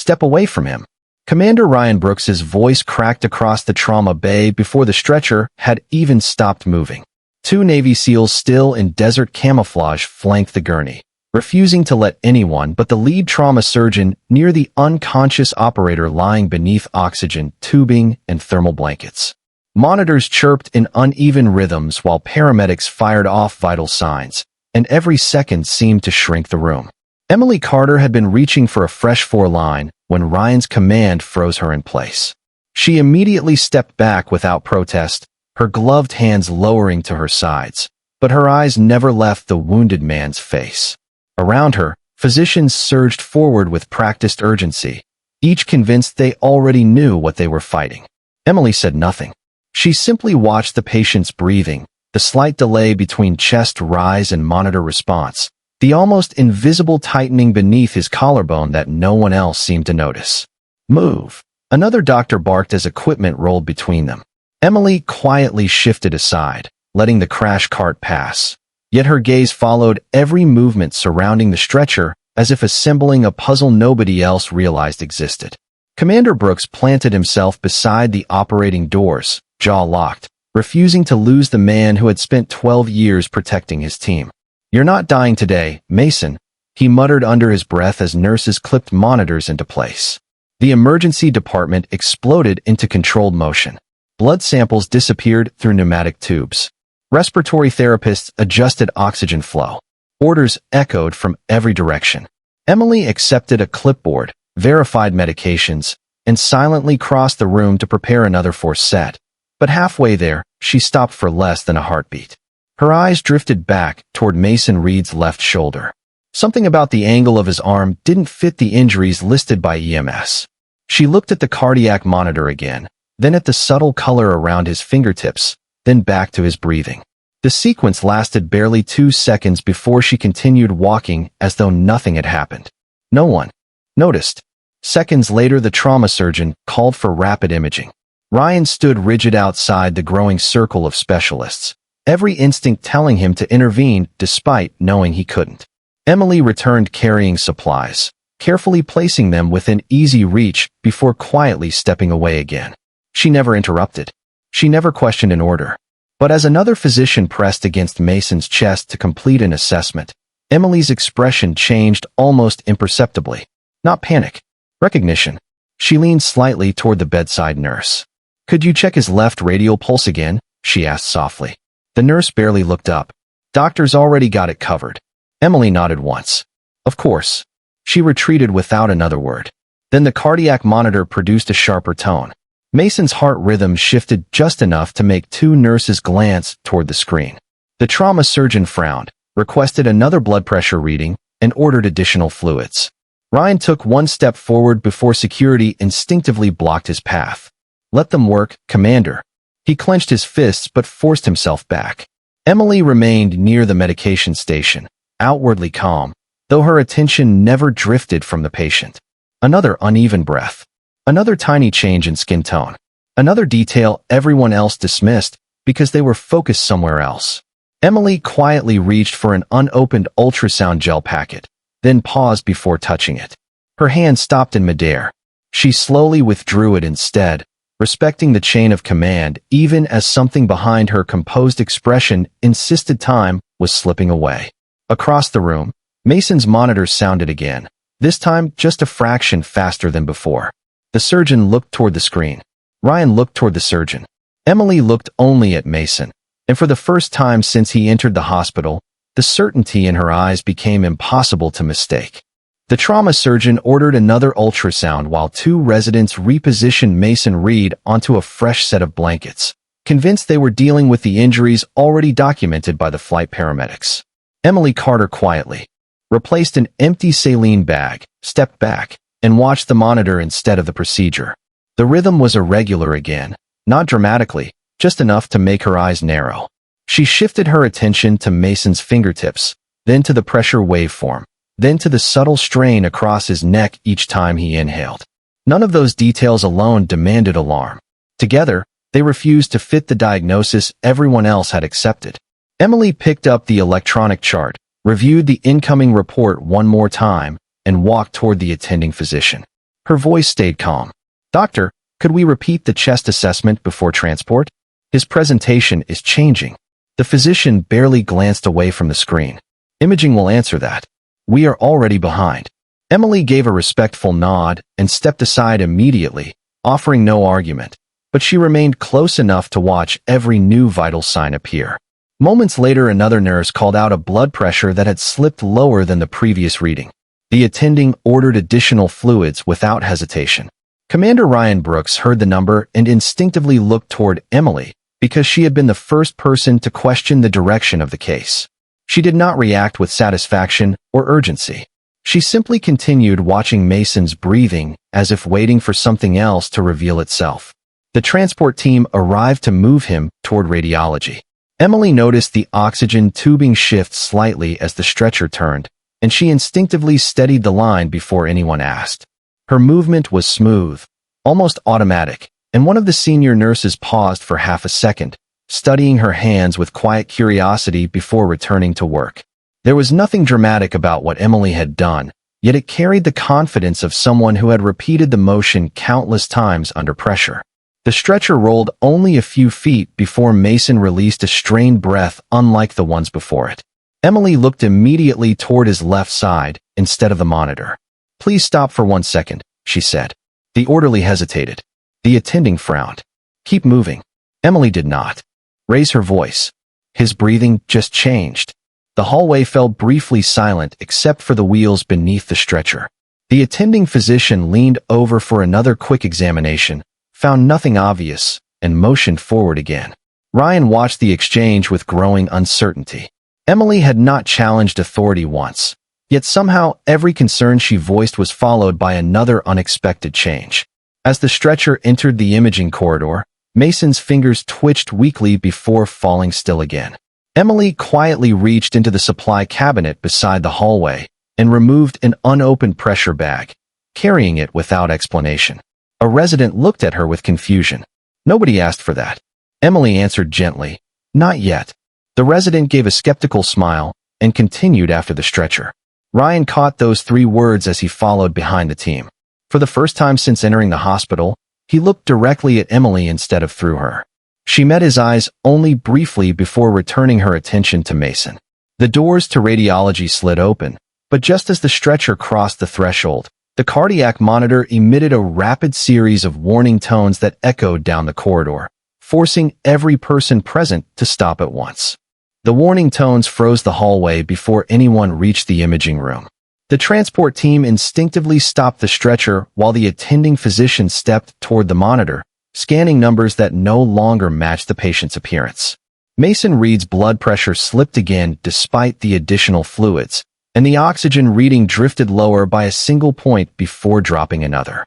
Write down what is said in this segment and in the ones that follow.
Step away from him. Commander Ryan Brooks's voice cracked across the trauma bay before the stretcher had even stopped moving. Two Navy SEALs still in desert camouflage flanked the gurney, refusing to let anyone but the lead trauma surgeon near the unconscious operator lying beneath oxygen tubing and thermal blankets. Monitors chirped in uneven rhythms while paramedics fired off vital signs, and every second seemed to shrink the room. Emily Carter had been reaching for a fresh four-line when Ryan's command froze her in place. She immediately stepped back without protest, her gloved hands lowering to her sides, but her eyes never left the wounded man's face. Around her, physicians surged forward with practiced urgency, each convinced they already knew what they were fighting. Emily said nothing. She simply watched the patient's breathing, the slight delay between chest rise and monitor response, the almost invisible tightening beneath his collarbone that no one else seemed to notice. "Move!" Another doctor barked as equipment rolled between them. Emily quietly shifted aside, letting the crash cart pass. Yet her gaze followed every movement surrounding the stretcher as if assembling a puzzle nobody else realized existed. Commander Brooks planted himself beside the operating doors, jaw locked, refusing to lose the man who had spent 12 years protecting his team. "You're not dying today, Mason," he muttered under his breath as nurses clipped monitors into place. The emergency department exploded into controlled motion. Blood samples disappeared through pneumatic tubes. Respiratory therapists adjusted oxygen flow. Orders echoed from every direction. Emily accepted a clipboard, verified medications, and silently crossed the room to prepare another force set. But halfway there, she stopped for less than a heartbeat. Her eyes drifted back toward Mason Reed's left shoulder. Something about the angle of his arm didn't fit the injuries listed by EMS. She looked at the cardiac monitor again, then at the subtle color around his fingertips, then back to his breathing. The sequence lasted barely 2 seconds before she continued walking as though nothing had happened. No one noticed. Seconds later, the trauma surgeon called for rapid imaging. Ryan stood rigid outside the growing circle of specialists, every instinct telling him to intervene despite knowing he couldn't. Emily returned carrying supplies, carefully placing them within easy reach before quietly stepping away again. She never interrupted. She never questioned an order. But as another physician pressed against Mason's chest to complete an assessment, Emily's expression changed almost imperceptibly. Not panic. Recognition. She leaned slightly toward the bedside nurse. "Could you check his left radial pulse again?" she asked softly. The nurse barely looked up. "Doctor's already got it covered." Emily nodded once. "Of course." She retreated without another word. Then the cardiac monitor produced a sharper tone. Mason's heart rhythm shifted just enough to make two nurses glance toward the screen. The trauma surgeon frowned, requested another blood pressure reading, and ordered additional fluids. Ryan took one step forward before security instinctively blocked his path. "Let them work, Commander." He clenched his fists but forced himself back. Emily remained near the medication station, outwardly calm, though her attention never drifted from the patient. Another uneven breath. Another tiny change in skin tone. Another detail everyone else dismissed because they were focused somewhere else. Emily quietly reached for an unopened ultrasound gel packet, then paused before touching it. Her hand stopped in midair. She slowly withdrew it instead, respecting the chain of command even as something behind her composed expression insisted time was slipping away. Across the room, Mason's monitor sounded again, this time just a fraction faster than before. The surgeon looked toward the screen. Ryan looked toward the surgeon. Emily looked only at Mason, and for the first time since he entered the hospital, the certainty in her eyes became impossible to mistake. The trauma surgeon ordered another ultrasound while two residents repositioned Mason Reed onto a fresh set of blankets, convinced they were dealing with the injuries already documented by the flight paramedics. Emily Carter quietly replaced an empty saline bag, stepped back, and watched the monitor instead of the procedure. The rhythm was irregular again, not dramatically, just enough to make her eyes narrow. She shifted her attention to Mason's fingertips, then to the pressure waveform, then to the subtle strain across his neck each time he inhaled. None of those details alone demanded alarm. Together, they refused to fit the diagnosis everyone else had accepted. Emily picked up the electronic chart, reviewed the incoming report one more time, and walked toward the attending physician. Her voice stayed calm. "Doctor, could we repeat the chest assessment before transport? His presentation is changing." The physician barely glanced away from the screen. "Imaging will answer that. We are already behind." Emily gave a respectful nod and stepped aside immediately, offering no argument, but she remained close enough to watch every new vital sign appear. Moments later, another nurse called out a blood pressure that had slipped lower than the previous reading. The attending ordered additional fluids without hesitation. Commander Ryan Brooks heard the number and instinctively looked toward Emily because she had been the first person to question the direction of the case. She did not react with satisfaction or urgency. She simply continued watching Mason's breathing as if waiting for something else to reveal itself. The transport team arrived to move him toward radiology. Emily noticed the oxygen tubing shift slightly as the stretcher turned, and she instinctively steadied the line before anyone asked. Her movement was smooth, almost automatic, and one of the senior nurses paused for half a second, studying her hands with quiet curiosity before returning to work. There was nothing dramatic about what Emily had done, yet it carried the confidence of someone who had repeated the motion countless times under pressure. The stretcher rolled only a few feet before Mason released a strained breath unlike the ones before it. Emily looked immediately toward his left side instead of the monitor. "Please stop for 1 second," she said. The orderly hesitated. The attending frowned. "Keep moving." Emily did not raise her voice. His breathing just changed. The hallway fell briefly silent except for the wheels beneath the stretcher. The attending physician leaned over for another quick examination, found nothing obvious, and motioned forward again. Ryan watched the exchange with growing uncertainty. Emily had not challenged authority once, yet somehow every concern she voiced was followed by another unexpected change. As the stretcher entered the imaging corridor, Mason's fingers twitched weakly before falling still again. Emily quietly reached into the supply cabinet beside the hallway and removed an unopened pressure bag, carrying it without explanation. A resident looked at her with confusion. "Nobody asked for that." Emily answered gently, "Not yet." The resident gave a skeptical smile and continued after the stretcher. Ryan caught those 3 words as he followed behind the team. For the first time since entering the hospital, he looked directly at Emily instead of through her. She met his eyes only briefly before returning her attention to Mason. The doors to radiology slid open, but just as the stretcher crossed the threshold, the cardiac monitor emitted a rapid series of warning tones that echoed down the corridor, forcing every person present to stop at once. The warning tones froze the hallway before anyone reached the imaging room. The transport team instinctively stopped the stretcher while the attending physician stepped toward the monitor, scanning numbers that no longer matched the patient's appearance. Mason Reed's blood pressure slipped again despite the additional fluids, and the oxygen reading drifted lower by a single point before dropping another.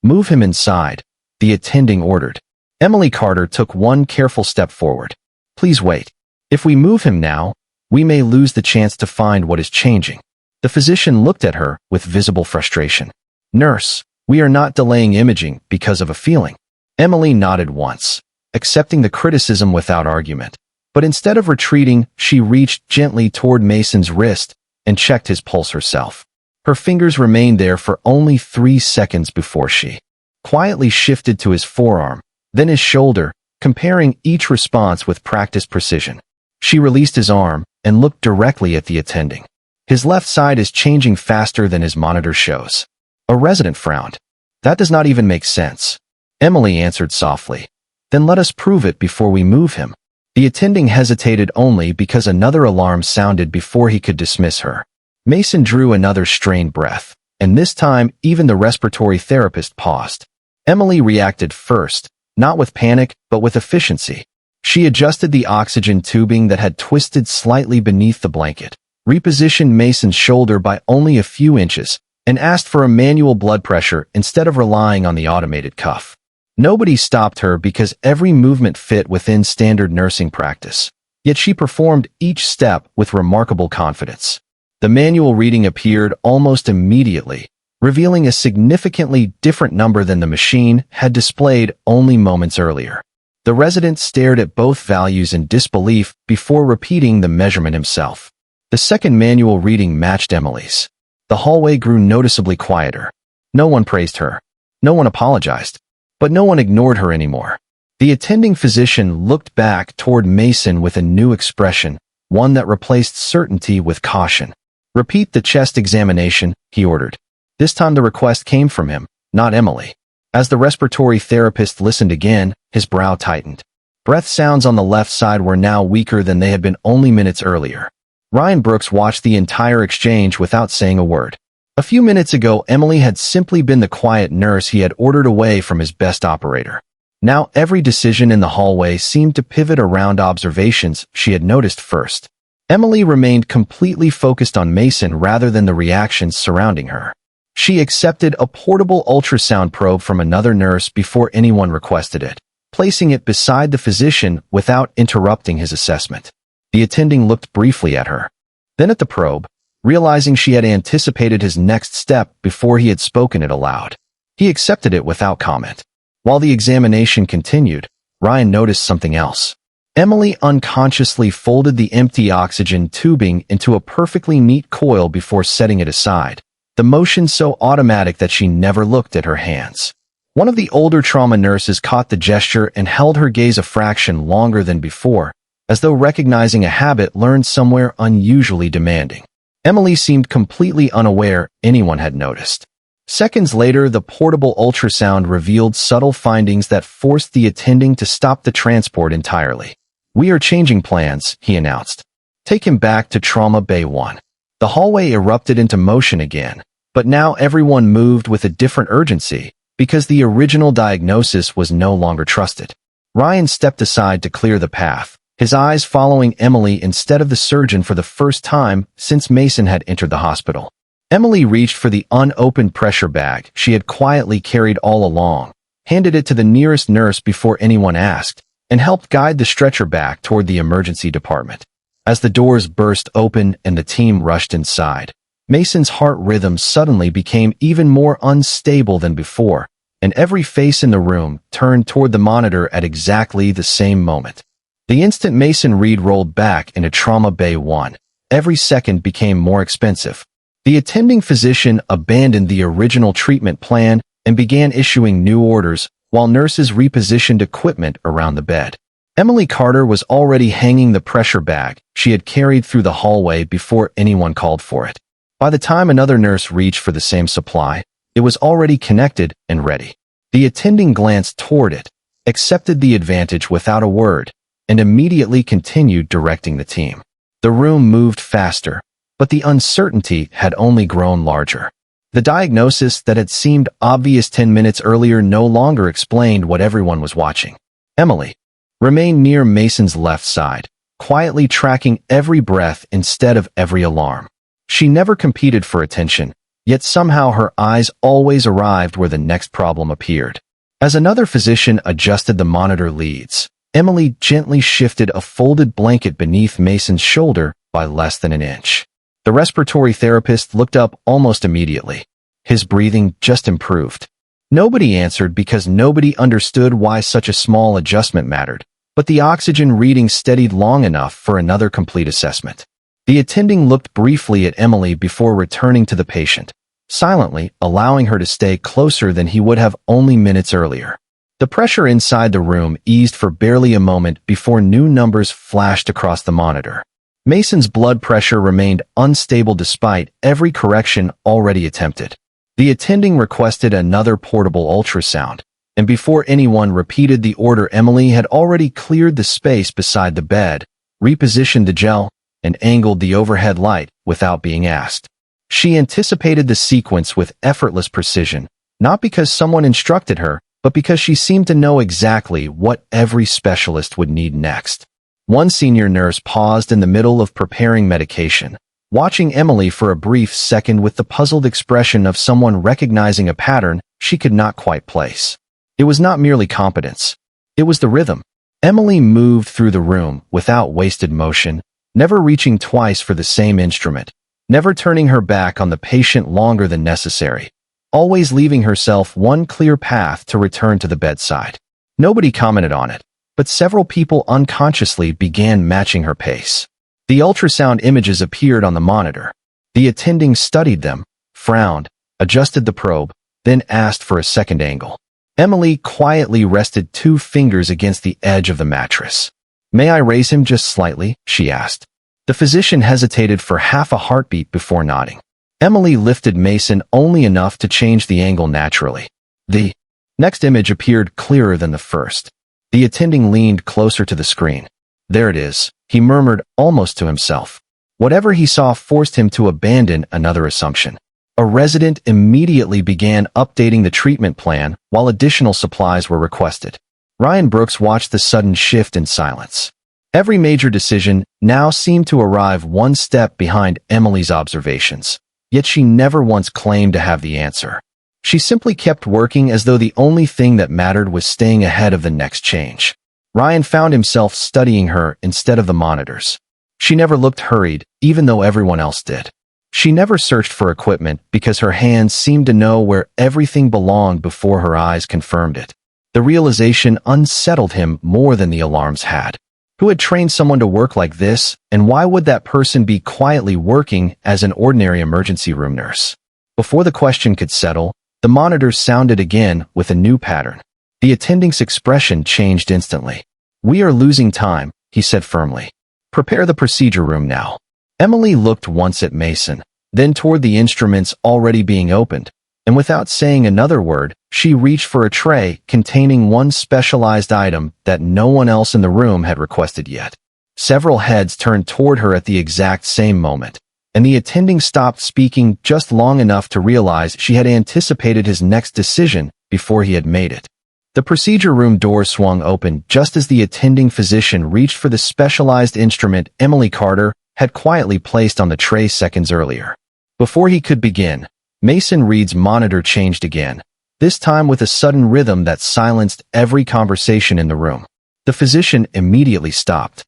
"Move him inside," the attending ordered. Emily Carter took one careful step forward. "Please wait. If we move him now, we may lose the chance to find what is changing." The physician looked at her with visible frustration. "Nurse, we are not delaying imaging because of a feeling." Emily nodded once, accepting the criticism without argument. But instead of retreating, she reached gently toward Mason's wrist and checked his pulse herself. Her fingers remained there for only 3 seconds before she quietly shifted to his forearm, then his shoulder, comparing each response with practiced precision. She released his arm and looked directly at the attending. "His left side is changing faster than his monitor shows." A resident frowned. "That does not even make sense." Emily answered softly. "Then let us prove it before we move him." The attending hesitated only because another alarm sounded before he could dismiss her. Mason drew another strained breath, and this time even the respiratory therapist paused. Emily reacted first, not with panic, but with efficiency. She adjusted the oxygen tubing that had twisted slightly beneath the blanket, repositioned Mason's shoulder by only a few inches, and asked for a manual blood pressure instead of relying on the automated cuff. Nobody stopped her because every movement fit within standard nursing practice, yet she performed each step with remarkable confidence. The manual reading appeared almost immediately, revealing a significantly different number than the machine had displayed only moments earlier. The resident stared at both values in disbelief before repeating the measurement himself. The second manual reading matched Emily's. The hallway grew noticeably quieter. No one praised her. No one apologized. But no one ignored her anymore. The attending physician looked back toward Mason with a new expression, one that replaced certainty with caution. "Repeat the chest examination," he ordered. This time the request came from him, not Emily. As the respiratory therapist listened again, his brow tightened. Breath sounds on the left side were now weaker than they had been only minutes earlier. Ryan Brooks watched the entire exchange without saying a word. A few minutes ago, Emily had simply been the quiet nurse he had ordered away from his best operator. Now every decision in the hallway seemed to pivot around observations she had noticed first. Emily remained completely focused on Mason rather than the reactions surrounding her. She accepted a portable ultrasound probe from another nurse before anyone requested it, placing it beside the physician without interrupting his assessment. The attending looked briefly at her, then at the probe, realizing she had anticipated his next step before he had spoken it aloud. He accepted it without comment. While the examination continued, Ryan noticed something else. Emily unconsciously folded the empty oxygen tubing into a perfectly neat coil before setting it aside, the motion so automatic that she never looked at her hands. One of the older trauma nurses caught the gesture and held her gaze a fraction longer than before, as though recognizing a habit learned somewhere unusually demanding. Emily seemed completely unaware anyone had noticed. Seconds later, the portable ultrasound revealed subtle findings that forced the attending to stop the transport entirely. "We are changing plans," he announced. "Take him back to Trauma Bay 1. The hallway erupted into motion again, but now everyone moved with a different urgency because the original diagnosis was no longer trusted. Ryan stepped aside to clear the path, his eyes following Emily instead of the surgeon for the first time since Mason had entered the hospital. Emily reached for the unopened pressure bag she had quietly carried all along, handed it to the nearest nurse before anyone asked, and helped guide the stretcher back toward the emergency department. As the doors burst open and the team rushed inside, Mason's heart rhythm suddenly became even more unstable than before, and every face in the room turned toward the monitor at exactly the same moment. The instant Mason Reed rolled back into Trauma Bay 1, every second became more expensive. The attending physician abandoned the original treatment plan and began issuing new orders while nurses repositioned equipment around the bed. Emily Carter was already hanging the pressure bag she had carried through the hallway before anyone called for it. By the time another nurse reached for the same supply, it was already connected and ready. The attending glanced toward it, accepted the advantage without a word, and immediately continued directing the team. The room moved faster, but the uncertainty had only grown larger. The diagnosis that had seemed obvious 10 minutes earlier no longer explained what everyone was watching. Emily remained near Mason's left side, quietly tracking every breath instead of every alarm. She never competed for attention, yet somehow her eyes always arrived where the next problem appeared. As another physician adjusted the monitor leads, Emily gently shifted a folded blanket beneath Mason's shoulder by less than an inch. The respiratory therapist looked up almost immediately. His breathing just improved. Nobody answered because nobody understood why such a small adjustment mattered, but the oxygen reading steadied long enough for another complete assessment. The attending looked briefly at Emily before returning to the patient, silently allowing her to stay closer than he would have only minutes earlier. The pressure inside the room eased for barely a moment before new numbers flashed across the monitor. Mason's blood pressure remained unstable despite every correction already attempted. The attending requested another portable ultrasound, and before anyone repeated the order, Emily had already cleared the space beside the bed, repositioned the gel, and angled the overhead light without being asked. She anticipated the sequence with effortless precision, not because someone instructed her, but because she seemed to know exactly what every specialist would need next. One senior nurse paused in the middle of preparing medication, watching Emily for a brief second with the puzzled expression of someone recognizing a pattern she could not quite place. It was not merely competence. It was the rhythm. Emily moved through the room without wasted motion, never reaching twice for the same instrument, never turning her back on the patient longer than necessary, always leaving herself one clear path to return to the bedside. Nobody commented on it, but several people unconsciously began matching her pace. The ultrasound images appeared on the monitor. The attending studied them, frowned, adjusted the probe, then asked for a second angle. Emily quietly rested 2 fingers against the edge of the mattress. "May I raise him just slightly?" she asked. The physician hesitated for half a heartbeat before nodding. Emily lifted Mason only enough to change the angle naturally. The next image appeared clearer than the first. The attending leaned closer to the screen. "There it is," he murmured almost to himself. Whatever he saw forced him to abandon another assumption. A resident immediately began updating the treatment plan while additional supplies were requested. Ryan Brooks watched the sudden shift in silence. Every major decision now seemed to arrive one step behind Emily's observations, yet she never once claimed to have the answer. She simply kept working as though the only thing that mattered was staying ahead of the next change. Ryan found himself studying her instead of the monitors. She never looked hurried, even though everyone else did. She never searched for equipment because her hands seemed to know where everything belonged before her eyes confirmed it. The realization unsettled him more than the alarms had. Who had trained someone to work like this, and why would that person be quietly working as an ordinary emergency room nurse? Before the question could settle, the monitors sounded again with a new pattern. The attending's expression changed instantly. "We are losing time," he said firmly. "Prepare the procedure room now." Emily looked once at Mason, then toward the instruments already being opened, and without saying another word, she reached for a tray containing one specialized item that no one else in the room had requested yet. Several heads turned toward her at the exact same moment, and the attending stopped speaking just long enough to realize she had anticipated his next decision before he had made it. The procedure room door swung open just as the attending physician reached for the specialized instrument Emily Carter had quietly placed on the tray seconds earlier. Before he could begin, Mason Reed's monitor changed again, this time with a sudden rhythm that silenced every conversation in the room. The physician immediately stopped.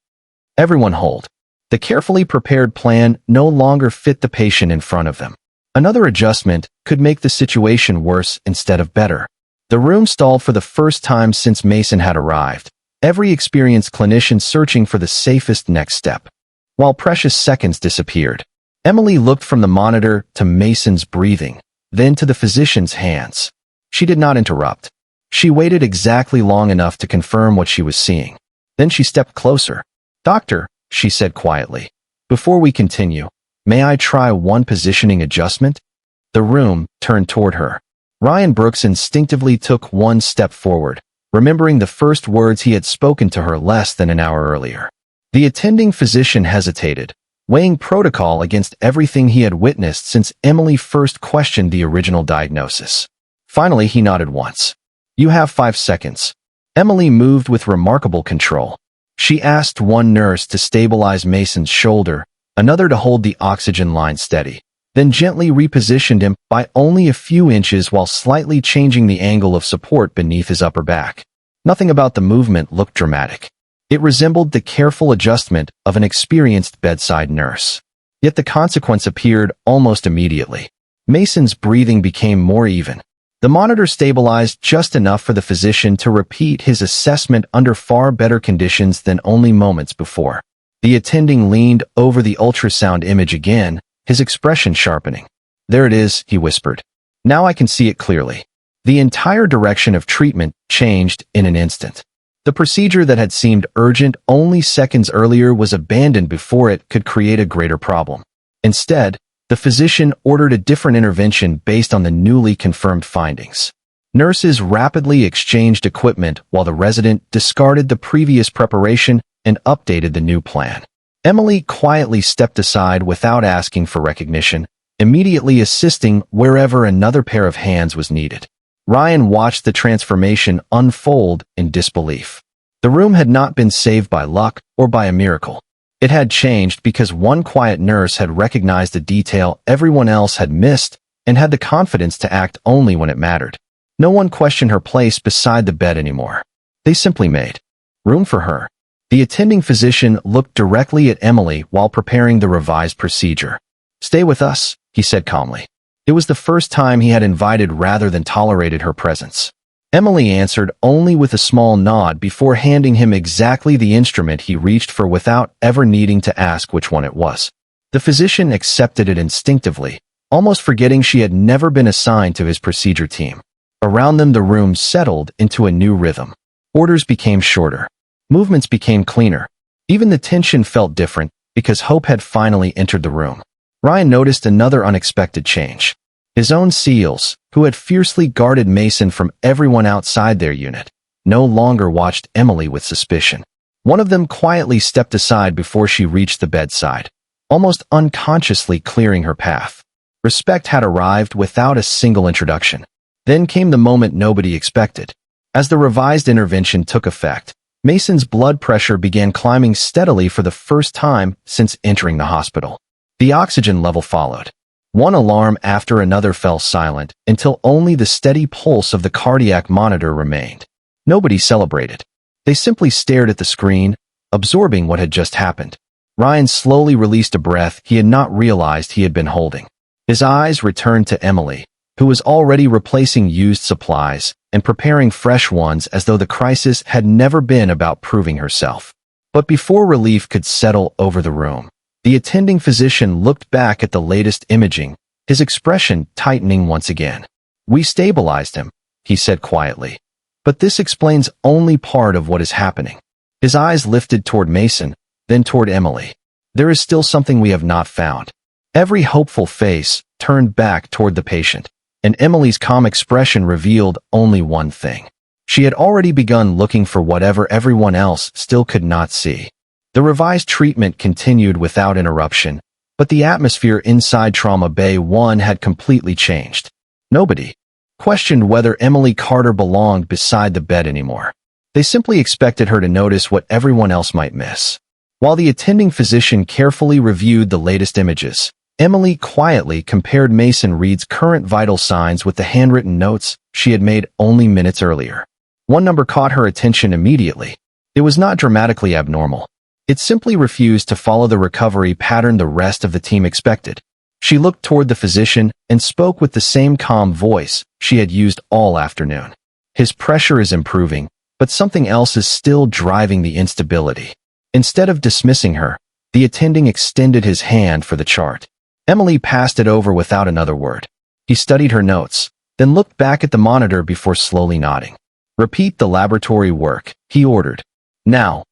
Everyone hold. The carefully prepared plan no longer fit the patient in front of them. Another adjustment could make the situation worse instead of better. The room stalled for the first time since Mason had arrived, every experienced clinician searching for the safest next step. While precious seconds disappeared, Emily looked from the monitor to Mason's breathing, then to the physician's hands. She did not interrupt. She waited exactly long enough to confirm what she was seeing. Then she stepped closer. "Doctor," she said quietly, "before we continue, may I try one positioning adjustment?" The room turned toward her. Ryan Brooks instinctively took one step forward, remembering the first words he had spoken to her less than an hour earlier. The attending physician hesitated, weighing protocol against everything he had witnessed since Emily first questioned the original diagnosis. Finally, he nodded once. "You have 5 seconds." Emily moved with remarkable control. She asked one nurse to stabilize Mason's shoulder, another to hold the oxygen line steady, then gently repositioned him by only a few inches while slightly changing the angle of support beneath his upper back. Nothing about the movement looked dramatic. It resembled the careful adjustment of an experienced bedside nurse. Yet the consequence appeared almost immediately. Mason's breathing became more even. The monitor stabilized just enough for the physician to repeat his assessment under far better conditions than only moments before. The attending leaned over the ultrasound image again, his expression sharpening. "There it is," he whispered. "Now I can see it clearly." The entire direction of treatment changed in an instant. The procedure that had seemed urgent only seconds earlier was abandoned before it could create a greater problem. Instead, the physician ordered a different intervention based on the newly confirmed findings. Nurses rapidly exchanged equipment while the resident discarded the previous preparation and updated the new plan. Emily quietly stepped aside without asking for recognition, immediately assisting wherever another pair of hands was needed. Ryan watched the transformation unfold in disbelief. The room had not been saved by luck or by a miracle. It had changed because one quiet nurse had recognized a detail everyone else had missed and had the confidence to act only when it mattered. No one questioned her place beside the bed anymore. They simply made room for her. The attending physician looked directly at Emily while preparing the revised procedure. "Stay with us," he said calmly. It was the first time he had invited rather than tolerated her presence. Emily answered only with a small nod before handing him exactly the instrument he reached for without ever needing to ask which one it was. The physician accepted it instinctively, almost forgetting she had never been assigned to his procedure team. Around them, the room settled into a new rhythm. Orders became shorter. Movements became cleaner. Even the tension felt different because hope had finally entered the room. Ryan noticed another unexpected change. His own SEALs, who had fiercely guarded Mason from everyone outside their unit, no longer watched Emily with suspicion. One of them quietly stepped aside before she reached the bedside, almost unconsciously clearing her path. Respect had arrived without a single introduction. Then came the moment nobody expected. As the revised intervention took effect, Mason's blood pressure began climbing steadily for the first time since entering the hospital. The oxygen level followed. One alarm after another fell silent until only the steady pulse of the cardiac monitor remained. Nobody celebrated. They simply stared at the screen, absorbing what had just happened. Ryan slowly released a breath he had not realized he had been holding. His eyes returned to Emily, who was already replacing used supplies and preparing fresh ones as though the crisis had never been about proving herself. But before relief could settle over the room, the attending physician looked back at the latest imaging, his expression tightening once again. "We stabilized him," he said quietly. "But this explains only part of what is happening." His eyes lifted toward Mason, then toward Emily. "There is still something we have not found." Every hopeful face turned back toward the patient, and Emily's calm expression revealed only one thing. She had already begun looking for whatever everyone else still could not see. The revised treatment continued without interruption, but the atmosphere inside Trauma Bay 1 had completely changed. Nobody questioned whether Emily Carter belonged beside the bed anymore. They simply expected her to notice what everyone else might miss. While the attending physician carefully reviewed the latest images, Emily quietly compared Mason Reed's current vital signs with the handwritten notes she had made only minutes earlier. One number caught her attention immediately. It was not dramatically abnormal. It simply refused to follow the recovery pattern the rest of the team expected. She looked toward the physician and spoke with the same calm voice she had used all afternoon. "His pressure is improving, but something else is still driving the instability." Instead of dismissing her, the attending extended his hand for the chart. Emily passed it over without another word. He studied her notes, then looked back at the monitor before slowly nodding. "Repeat the laboratory work," he ordered. Now,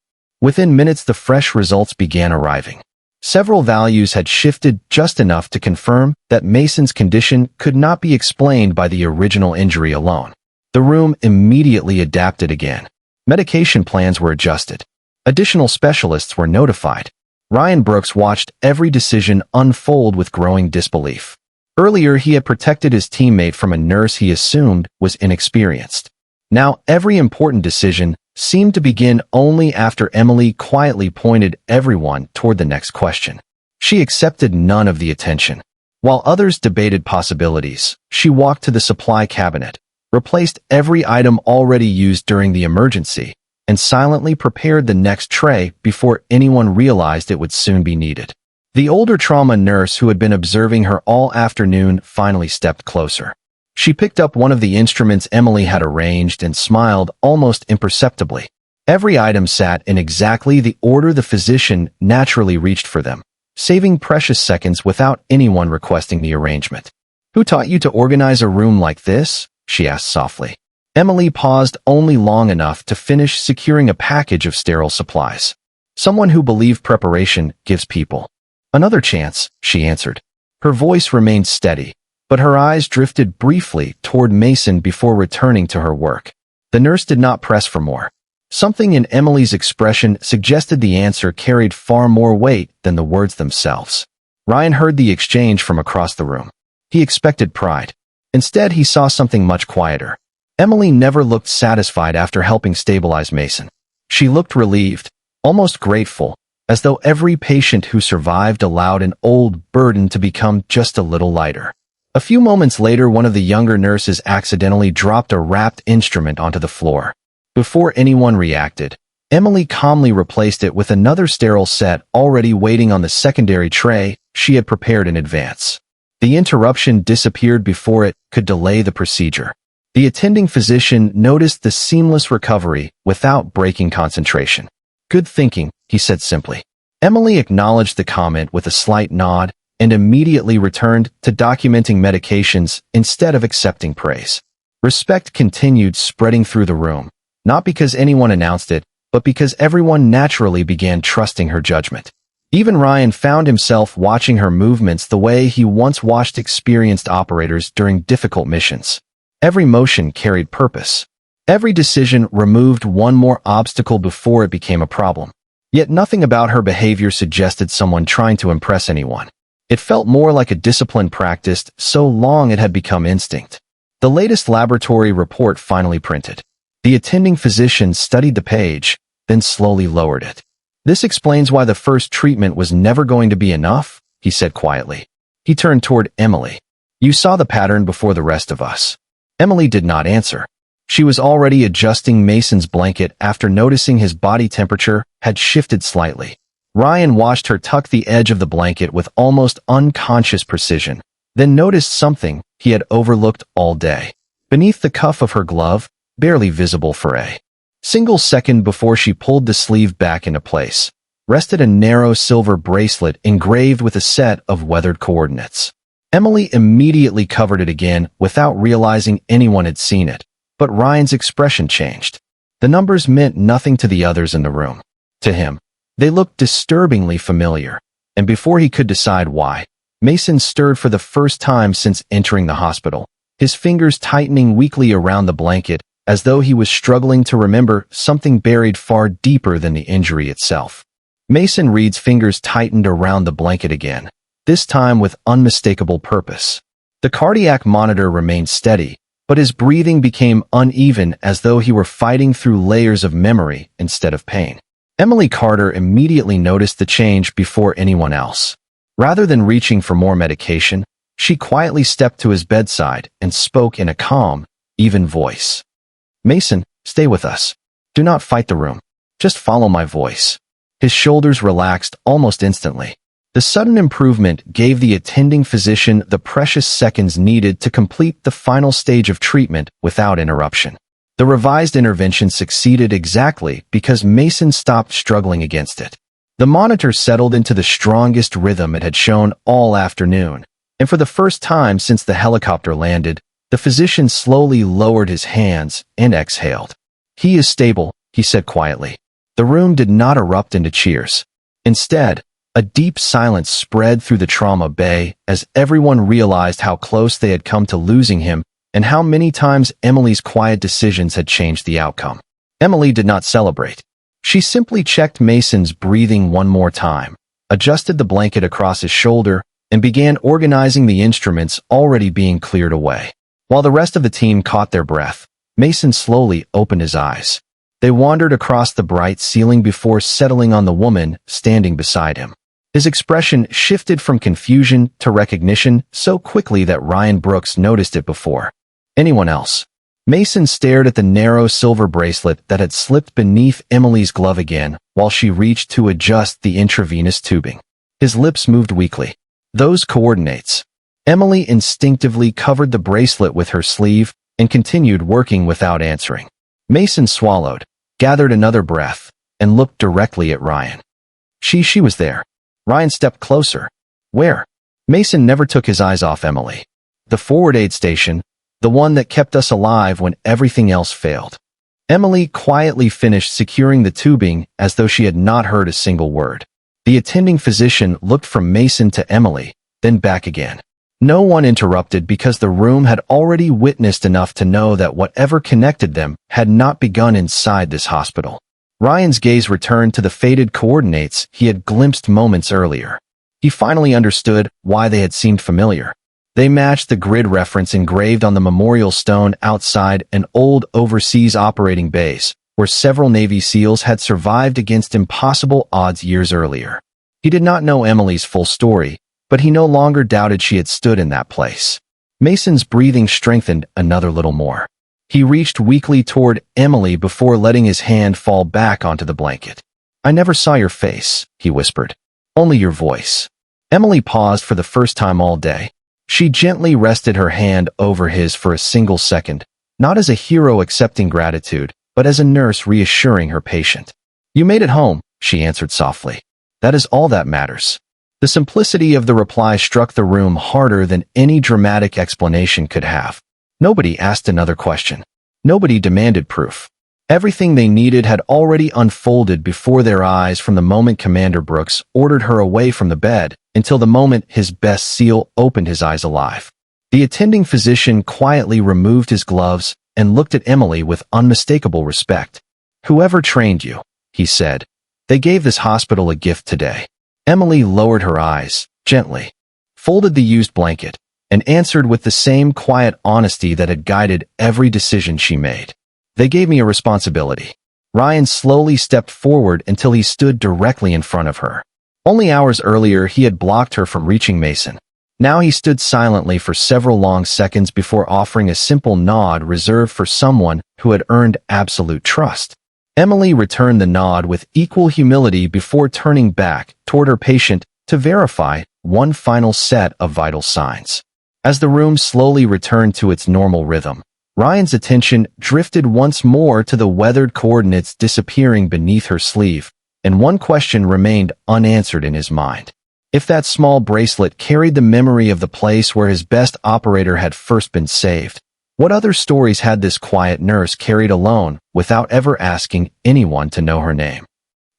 within minutes, the fresh results began arriving. Several values had shifted just enough to confirm that Mason's condition could not be explained by the original injury alone. The room immediately adapted again. Medication plans were adjusted. Additional specialists were notified. Ryan Brooks watched every decision unfold with growing disbelief. Earlier, he had protected his teammate from a nurse he assumed was inexperienced. Now, every important decision seemed to begin only after Emily quietly pointed everyone toward the next question. She accepted none of the attention. While others debated possibilities, she walked to the supply cabinet, replaced every item already used during the emergency, and silently prepared the next tray before anyone realized it would soon be needed. The older trauma nurse who had been observing her all afternoon finally stepped closer. She picked up one of the instruments Emily had arranged and smiled almost imperceptibly. Every item sat in exactly the order the physician naturally reached for them, saving precious seconds without anyone requesting the arrangement. "Who taught you to organize a room like this?" she asked softly. Emily paused only long enough to finish securing a package of sterile supplies. "Someone who believed preparation gives people another chance," she answered. Her voice remained steady, but her eyes drifted briefly toward Mason before returning to her work. The nurse did not press for more. Something in Emily's expression suggested the answer carried far more weight than the words themselves. Ryan heard the exchange from across the room. He expected pride. Instead, he saw something much quieter. Emily never looked satisfied after helping stabilize Mason. She looked relieved, almost grateful, as though every patient who survived allowed an old burden to become just a little lighter. A few moments later, one of the younger nurses accidentally dropped a wrapped instrument onto the floor. Before anyone reacted, Emily calmly replaced it with another sterile set already waiting on the secondary tray she had prepared in advance. The interruption disappeared before it could delay the procedure. The attending physician noticed the seamless recovery without breaking concentration. "Good thinking," he said simply. Emily acknowledged the comment with a slight nod and immediately returned to documenting medications instead of accepting praise. Respect continued spreading through the room, not because anyone announced it, but because everyone naturally began trusting her judgment. Even Ryan found himself watching her movements the way he once watched experienced operators during difficult missions. Every motion carried purpose. Every decision removed one more obstacle before it became a problem. Yet nothing about her behavior suggested someone trying to impress anyone. It felt more like a discipline practiced so long it had become instinct. The latest laboratory report finally printed. The attending physician studied the page, then slowly lowered it. "This explains why the first treatment was never going to be enough," he said quietly. He turned toward Emily. "You saw the pattern before the rest of us." Emily did not answer. She was already adjusting Mason's blanket after noticing his body temperature had shifted slightly. Ryan watched her tuck the edge of the blanket with almost unconscious precision, then noticed something he had overlooked all day. Beneath the cuff of her glove, barely visible for a single second before she pulled the sleeve back into place, rested a narrow silver bracelet engraved with a set of weathered coordinates. Emily immediately covered it again without realizing anyone had seen it, but Ryan's expression changed. The numbers meant nothing to the others in the room. To him, they looked disturbingly familiar, and before he could decide why, Mason stirred for the first time since entering the hospital, his fingers tightening weakly around the blanket as though he was struggling to remember something buried far deeper than the injury itself. Mason Reed's fingers tightened around the blanket again, this time with unmistakable purpose. The cardiac monitor remained steady, but his breathing became uneven as though he were fighting through layers of memory instead of pain. Emily Carter immediately noticed the change before anyone else. Rather than reaching for more medication, she quietly stepped to his bedside and spoke in a calm, even voice. "Mason, stay with us. Do not fight the room. Just follow my voice." His shoulders relaxed almost instantly. The sudden improvement gave the attending physician the precious seconds needed to complete the final stage of treatment without interruption. The revised intervention succeeded exactly because Mason stopped struggling against it. The monitor settled into the strongest rhythm it had shown all afternoon, and for the first time since the helicopter landed, the physician slowly lowered his hands and exhaled. "He is stable," he said quietly. The room did not erupt into cheers. Instead, a deep silence spread through the trauma bay as everyone realized how close they had come to losing him and how many times Emily's quiet decisions had changed the outcome. Emily did not celebrate. She simply checked Mason's breathing one more time, adjusted the blanket across his shoulder, and began organizing the instruments already being cleared away. While the rest of the team caught their breath, Mason slowly opened his eyes. They wandered across the bright ceiling before settling on the woman standing beside him. His expression shifted from confusion to recognition so quickly that Ryan Brooks noticed it before anyone else. Mason stared at the narrow silver bracelet that had slipped beneath Emily's glove again while she reached to adjust the intravenous tubing. His lips moved weakly. "Those coordinates." Emily instinctively covered the bracelet with her sleeve and continued working without answering. Mason swallowed, gathered another breath, and looked directly at Ryan. She was there. Ryan stepped closer. "Where?" Mason never took his eyes off Emily. "The forward aid station, the one that kept us alive when everything else failed." Emily quietly finished securing the tubing as though she had not heard a single word. The attending physician looked from Mason to Emily, then back again. No one interrupted because the room had already witnessed enough to know that whatever connected them had not begun inside this hospital. Ryan's gaze returned to the faded coordinates he had glimpsed moments earlier. He finally understood why they had seemed familiar. They matched the grid reference engraved on the memorial stone outside an old overseas operating base, where several Navy SEALs had survived against impossible odds years earlier. He did not know Emily's full story, but he no longer doubted she had stood in that place. Mason's breathing strengthened another little more. He reached weakly toward Emily before letting his hand fall back onto the blanket. "I never saw your face," he whispered. "Only your voice." Emily paused for the first time all day. She gently rested her hand over his for a single second, not as a hero accepting gratitude, but as a nurse reassuring her patient. "You made it home," she answered softly. "That is all that matters." The simplicity of the reply struck the room harder than any dramatic explanation could have. Nobody asked another question. Nobody demanded proof. Everything they needed had already unfolded before their eyes from the moment Commander Brooks ordered her away from the bed until the moment his best SEAL opened his eyes alive. The attending physician quietly removed his gloves and looked at Emily with unmistakable respect. "Whoever trained you," he said. "They gave this hospital a gift today." Emily lowered her eyes, gently, folded the used blanket, and answered with the same quiet honesty that had guided every decision she made. "They gave me a responsibility." Ryan slowly stepped forward until he stood directly in front of her. Only hours earlier he had blocked her from reaching Mason. Now he stood silently for several long seconds before offering a simple nod reserved for someone who had earned absolute trust. Emily returned the nod with equal humility before turning back toward her patient to verify one final set of vital signs. As the room slowly returned to its normal rhythm, Ryan's attention drifted once more to the weathered coordinates disappearing beneath her sleeve, and one question remained unanswered in his mind. If that small bracelet carried the memory of the place where his best operator had first been saved, what other stories had this quiet nurse carried alone without ever asking anyone to know her name?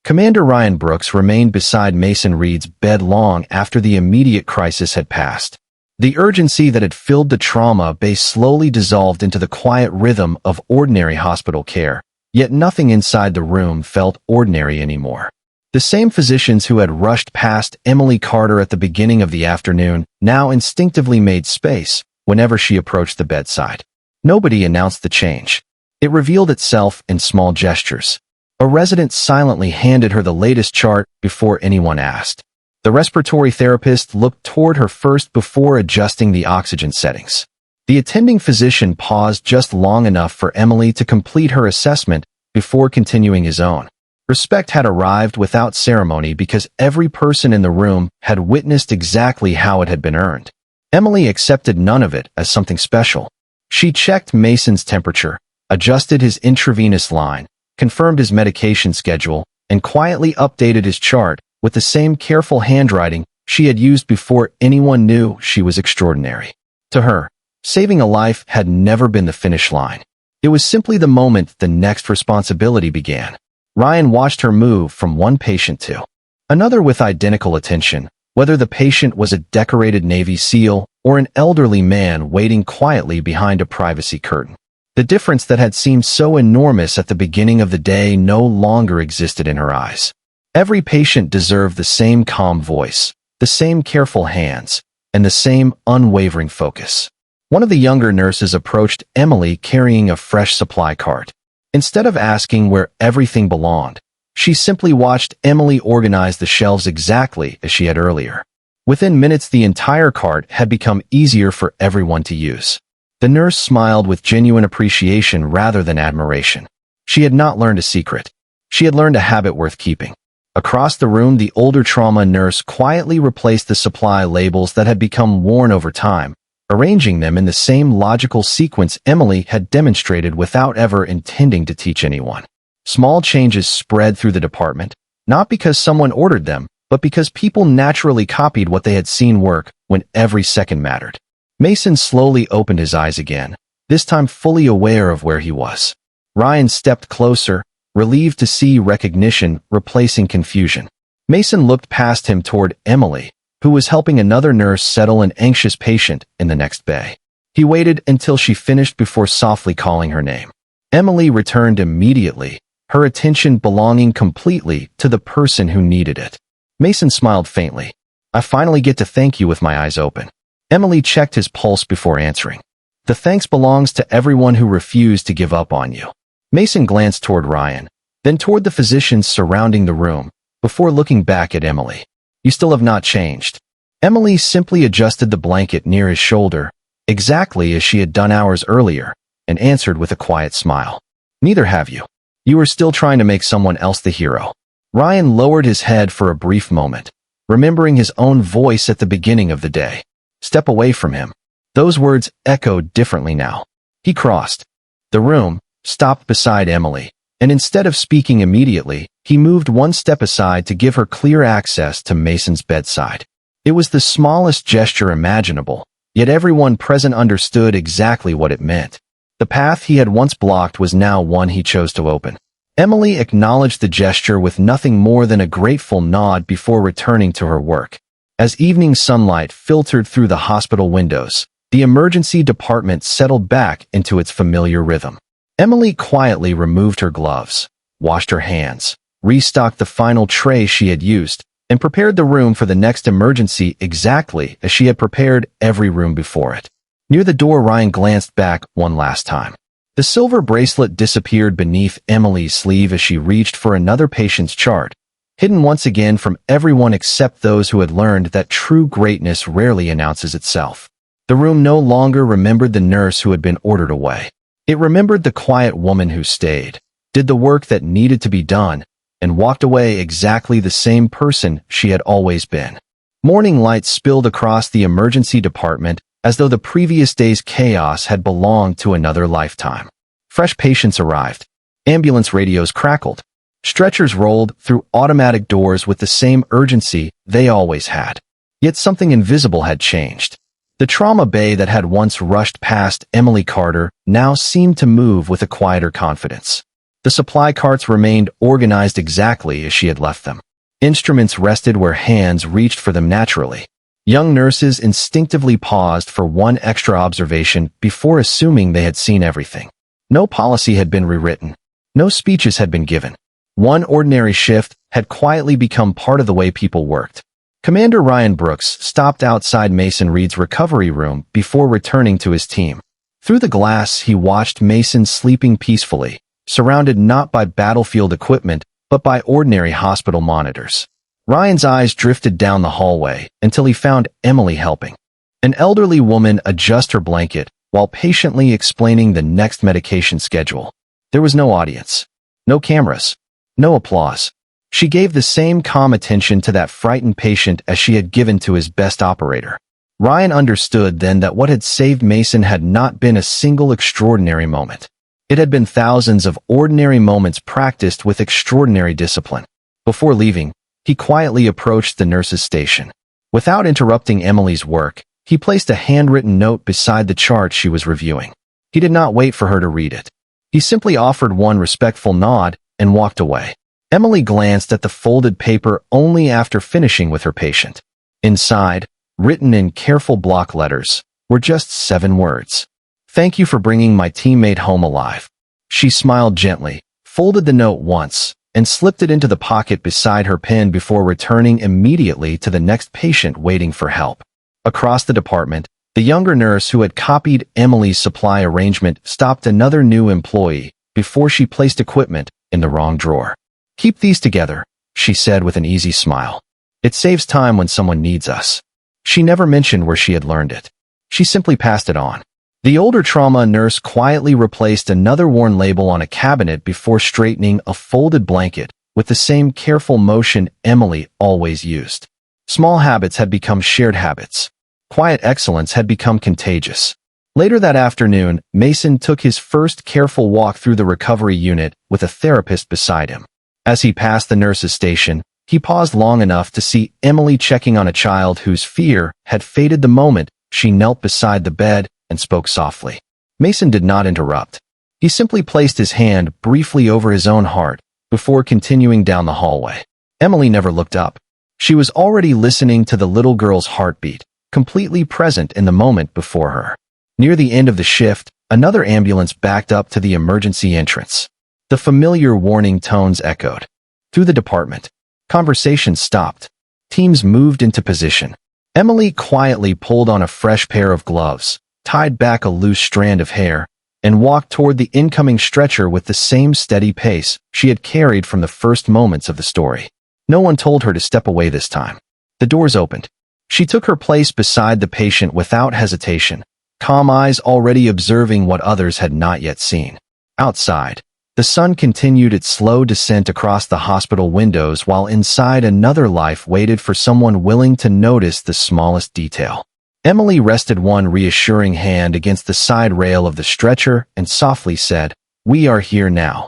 Commander Ryan Brooks remained beside Mason Reed's bed long after the immediate crisis had passed. The urgency that had filled the trauma bay slowly dissolved into the quiet rhythm of ordinary hospital care, yet nothing inside the room felt ordinary anymore. The same physicians who had rushed past Emily Carter at the beginning of the afternoon now instinctively made space whenever she approached the bedside. Nobody announced the change. It revealed itself in small gestures. A resident silently handed her the latest chart before anyone asked. The respiratory therapist looked toward her first before adjusting the oxygen settings. The attending physician paused just long enough for Emily to complete her assessment before continuing his own. Respect had arrived without ceremony because every person in the room had witnessed exactly how it had been earned. Emily accepted none of it as something special. She checked Mason's temperature, adjusted his intravenous line, confirmed his medication schedule, and quietly updated his chart with the same careful handwriting she had used before anyone knew she was extraordinary. To her, saving a life had never been the finish line. It was simply the moment the next responsibility began. Ryan watched her move from one patient to another with identical attention, whether the patient was a decorated Navy SEAL or an elderly man waiting quietly behind a privacy curtain. The difference that had seemed so enormous at the beginning of the day no longer existed in her eyes. Every patient deserved the same calm voice, the same careful hands, and the same unwavering focus. One of the younger nurses approached Emily carrying a fresh supply cart. Instead of asking where everything belonged, she simply watched Emily organize the shelves exactly as she had earlier. Within minutes, the entire cart had become easier for everyone to use. The nurse smiled with genuine appreciation rather than admiration. She had not learned a secret. She had learned a habit worth keeping. Across the room, the older trauma nurse quietly replaced the supply labels that had become worn over time, arranging them in the same logical sequence Emily had demonstrated without ever intending to teach anyone. Small changes spread through the department, not because someone ordered them, but because people naturally copied what they had seen work when every second mattered. Mason slowly opened his eyes again, this time fully aware of where he was. Ryan stepped closer, relieved to see recognition replacing confusion. Mason looked past him toward Emily, who was helping another nurse settle an anxious patient in the next bay. He waited until she finished before softly calling her name. Emily returned immediately, her attention belonging completely to the person who needed it. Mason smiled faintly. "I finally get to thank you with my eyes open." Emily checked his pulse before answering. "The thanks belongs to everyone who refused to give up on you." Mason glanced toward Ryan, then toward the physicians surrounding the room, before looking back at Emily. "You still have not changed." Emily simply adjusted the blanket near his shoulder, exactly as she had done hours earlier, and answered with a quiet smile. "Neither have you. You are still trying to make someone else the hero." Ryan lowered his head for a brief moment, remembering his own voice at the beginning of the day. "Step away from him." Those words echoed differently now. He crossed the room, stopped beside Emily, and instead of speaking immediately, he moved one step aside to give her clear access to Mason's bedside. It was the smallest gesture imaginable, yet everyone present understood exactly what it meant. The path he had once blocked was now one he chose to open. Emily acknowledged the gesture with nothing more than a grateful nod before returning to her work. As evening sunlight filtered through the hospital windows, the emergency department settled back into its familiar rhythm. Emily quietly removed her gloves, washed her hands, restocked the final tray she had used, and prepared the room for the next emergency exactly as she had prepared every room before it. Near the door, Ryan glanced back one last time. The silver bracelet disappeared beneath Emily's sleeve as she reached for another patient's chart, hidden once again from everyone except those who had learned that true greatness rarely announces itself. The room no longer remembered the nurse who had been ordered away. It remembered the quiet woman who stayed, did the work that needed to be done, and walked away exactly the same person she had always been. Morning light spilled across the emergency department as though the previous day's chaos had belonged to another lifetime. Fresh patients arrived. Ambulance radios crackled. Stretchers rolled through automatic doors with the same urgency they always had. Yet something invisible had changed. The trauma bay that had once rushed past Emily Carter now seemed to move with a quieter confidence. The supply carts remained organized exactly as she had left them. Instruments rested where hands reached for them naturally. Young nurses instinctively paused for one extra observation before assuming they had seen everything. No policy had been rewritten. No speeches had been given. One ordinary shift had quietly become part of the way people worked. Commander Ryan Brooks stopped outside Mason Reed's recovery room before returning to his team. Through the glass, he watched Mason sleeping peacefully, surrounded not by battlefield equipment, but by ordinary hospital monitors. Ryan's eyes drifted down the hallway until he found Emily helping an elderly woman adjust her blanket while patiently explaining the next medication schedule. There was no audience, no cameras, no applause. She gave the same calm attention to that frightened patient as she had given to his best operator. Ryan understood then that what had saved Mason had not been a single extraordinary moment. It had been thousands of ordinary moments practiced with extraordinary discipline. Before leaving, he quietly approached the nurse's station. Without interrupting Emily's work, he placed a handwritten note beside the chart she was reviewing. He did not wait for her to read it. He simply offered one respectful nod and walked away. Emily glanced at the folded paper only after finishing with her patient. Inside, written in careful block letters, were just 7 words. "Thank you for bringing my teammate home alive." She smiled gently, folded the note once, and slipped it into the pocket beside her pen before returning immediately to the next patient waiting for help. Across the department, the younger nurse who had copied Emily's supply arrangement stopped another new employee before she placed equipment in the wrong drawer. "Keep these together," she said with an easy smile. "It saves time when someone needs us." She never mentioned where she had learned it. She simply passed it on. The older trauma nurse quietly replaced another worn label on a cabinet before straightening a folded blanket with the same careful motion Emily always used. Small habits had become shared habits. Quiet excellence had become contagious. Later that afternoon, Mason took his first careful walk through the recovery unit with a therapist beside him. As he passed the nurse's station, he paused long enough to see Emily checking on a child whose fear had faded the moment she knelt beside the bed and spoke softly. Mason did not interrupt. He simply placed his hand briefly over his own heart before continuing down the hallway. Emily never looked up. She was already listening to the little girl's heartbeat, completely present in the moment before her. Near the end of the shift, another ambulance backed up to the emergency entrance. The familiar warning tones echoed. Through the department, conversation stopped. Teams moved into position. Emily quietly pulled on a fresh pair of gloves, tied back a loose strand of hair, and walked toward the incoming stretcher with the same steady pace she had carried from the first moments of the story. No one told her to step away this time. The doors opened. She took her place beside the patient without hesitation, calm eyes already observing what others had not yet seen. Outside, the sun continued its slow descent across the hospital windows while inside another life waited for someone willing to notice the smallest detail. Emily rested one reassuring hand against the side rail of the stretcher and softly said, "We are here now."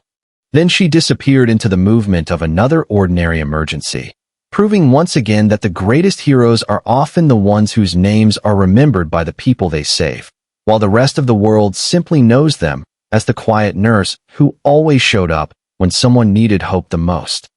Then she disappeared into the movement of another ordinary emergency. proving once again that the greatest heroes are often the ones whose names are remembered by the people they save, while the rest of the world simply knows them as the quiet nurse who always showed up when someone needed hope the most.